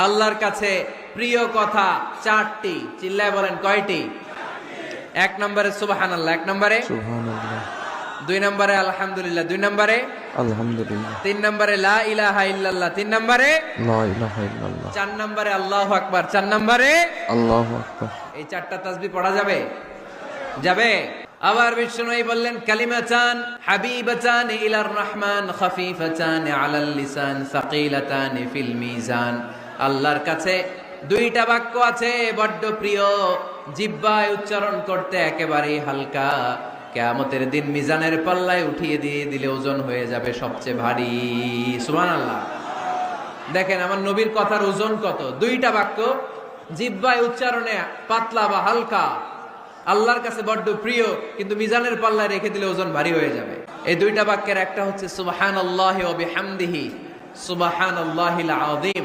আল্লাহর কাছে প্রিয় কথা চারটি, চিল্লায় বলেন কয়টি? এক নম্বরে সুবহানাল্লাহ, এক নম্বরে সুবহানাল্লাহ, দুই নম্বরে আলহামদুলিল্লাহ, দুই নম্বরে আলহামদুলিল্লাহ, তিন নম্বরে লা ইলাহা ইল্লাল্লাহ, তিন নম্বরে লা ইলাহা ইল্লাল্লাহ, চার নম্বরে আল্লাহু আকবার, চার নম্বরে আল্লাহু আকবার। এই চারটা তাসবিহ পড়া যাবে? যাবে। আবার বিষ্ণুই বললেন কালিমাতান হাবিবাতান ইলার রহমান খাফিফাতান আলাল লিসান সাকিলাতান ফিল মিজান। আল্লাহর কাছে দুইটা বাক্য আছে বড্ড প্রিয়, জিহ্বায় উচ্চারণ করতে একেবারে হালকা, কিয়ামতের দিন মিজানের পাল্লায় উঠিয়ে দিয়ে দিলে ওজন হয়ে যাবে সবচেয়ে ভারী। সুবহানাল্লাহ। দেখেন আমার নবীর কথার ওজন কত, দুইটা বাক্য জিহ্বায় উচ্চারণে পাতলা বা হালকা, আল্লাহর কাছে বড্ড প্রিয়, কিন্তু মিজানের পাল্লায় রেখে দিলে ওজন ভারী হয়ে যাবে। এই দুইটা বাক্যের একটা হচ্ছে সুবহানাল্লাহি ওয়া বিহামদিহি সুবহানাল্লাহিল আযীম।